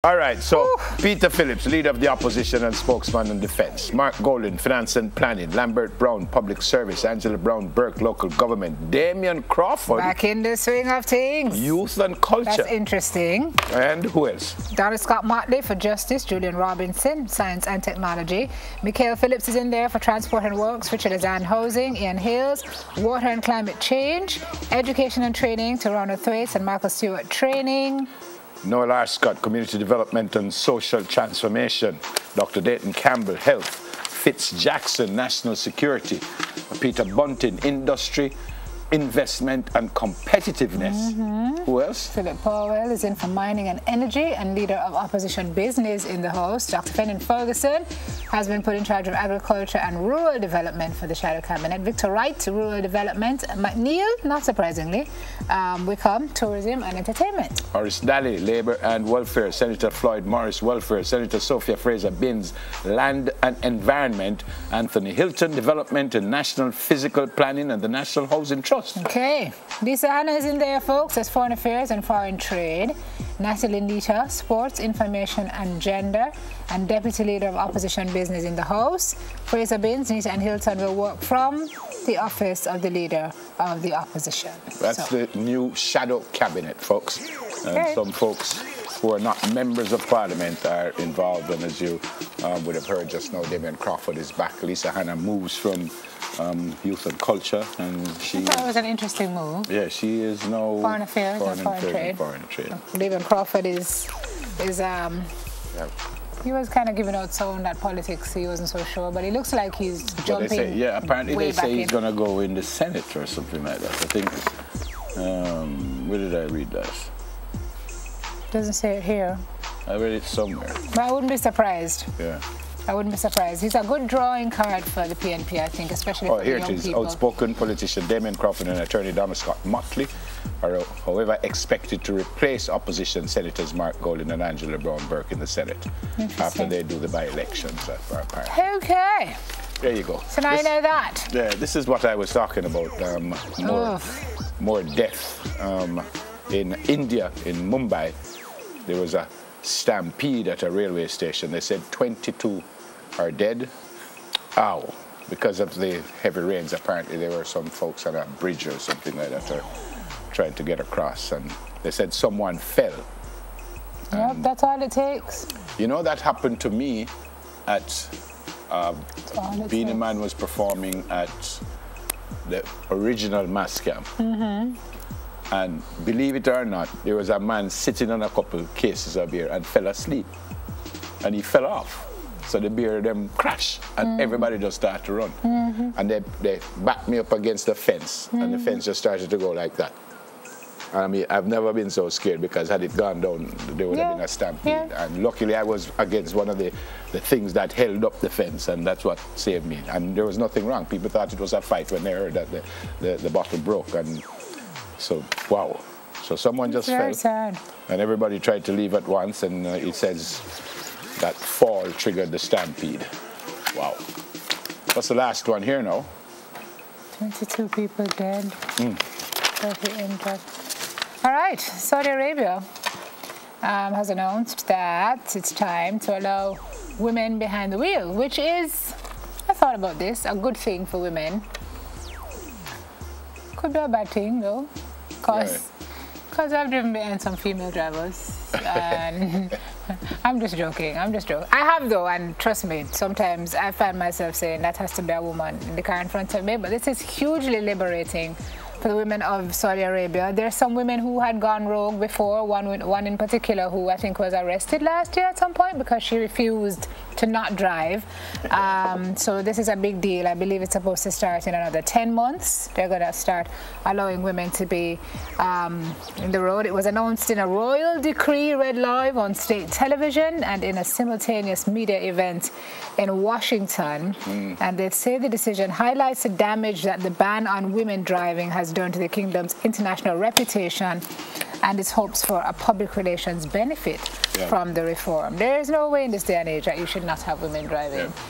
All right, so Peter Phillips, leader of the opposition and spokesman on defense. Mark Golden, finance and planning. Lambert Brown, public service. Angela Brown Burke, local government. Damian Crawford, back in the swing of things. Youth and culture. That's interesting. And who else? Donald Scott Motley for justice. Julian Robinson, science and technology. Mikhail Phillips is in there for transport and works. Richard Azan, housing. Ian Hills, water and climate change. Education and training. Toronto Thwaites and Michael Stewart, training. Noel R. Scott, community development and social transformation. Dr. Dayton Campbell, health. Fitz Jackson, national security. Peter Bunting, industry, investment and competitiveness. Who else? Philip Powell is in for mining and energy and leader of opposition business in the host. Dr. Fenton Ferguson has been put in charge of agriculture and rural development for the shadow cabinet. Victor Wright, rural development. McNeil, not surprisingly, Wickham, tourism and entertainment. Horace Daly, labor and welfare. Senator Floyd Morris, welfare. Senator Sophia Fraser Binns, land and environment. Anthony Hilton, development and national physical planning and the National Housing Trust. Okay, Lisa Hanna is in there, folks, as foreign affairs and foreign trade. Natalie Nita, sports, information and gender, and deputy leader of opposition business in the House. Fraser Binns, Nita and Hilton will work from the office of the leader of the opposition. That's the new shadow cabinet, folks. And some folks who are not members of parliament are involved, and as you would have heard just now, Damian Crawford is back. Lisa Hanna moves from youth and culture, and she... That was an interesting move. Yeah, she is now... Foreign affairs and foreign trade. Damian Crawford is he was kind of giving out sound at politics, he wasn't so sure, but it looks like he's jumping. They say, yeah, apparently they say he's going to go in the Senate or something like that. I think, where did I read that? Doesn't say it here. I read it somewhere. But I wouldn't be surprised. Yeah. I wouldn't be surprised. He's a good drawing card for the PNP, I think, especially for the young people. Here it is. Outspoken politician Damian Crawford and attorney Donald Scott Motley are, however, expected to replace opposition senators Mark Golden and Angela Brown Burke in the Senate after they do the by-elections. Okay. There you go. So now you know that. Yeah, this is what I was talking about. More death. In India, in Mumbai, there was a stampede at a railway station. They said 22 are dead. Ow. Because of the heavy rains, apparently there were some folks on a bridge or something like that trying to get across, and they said someone fell. Yep, that's all it takes. You know, that happened to me at Beanie Man was performing at the original mass camp. And believe it or not, there was a man sitting on a couple cases of beer and fell asleep. And he fell off. So the beer them crashed and everybody just started to run. And they backed me up against the fence and the fence just started to go like that. And I mean, I've never been so scared because had it gone down, there would have been a stampede. And luckily I was against one of the things that held up the fence, and that's what saved me. And there was nothing wrong. People thought it was a fight when they heard that the bottle broke. And so, wow. So someone just fell. Sad. And everybody tried to leave at once, and it says that fall triggered the stampede. Wow. What's the last one here now? 22 people dead. 30 injured. All right, Saudi Arabia has announced that it's time to allow women behind the wheel, which is, I thought about this, a good thing for women. Could be a bad thing though, because I've driven behind some female drivers, and I'm just joking. I have though, and trust me, sometimes I find myself saying that has to be a woman in the car in front of me, but this is hugely liberating for the women of Saudi Arabia. There are some women who had gone rogue before, one in particular who I think was arrested last year at some point because she refused to not drive. So this is a big deal. I believe it's supposed to start in another 10 months. They're going to start allowing women to be in the road. It was announced in a royal decree read live on state television and in a simultaneous media event in Washington. And they say the decision highlights the damage that the ban on women driving has done to the kingdom's international reputation and its hopes for a public relations benefit from the reform. There is no way in this day and age that you should not have women driving.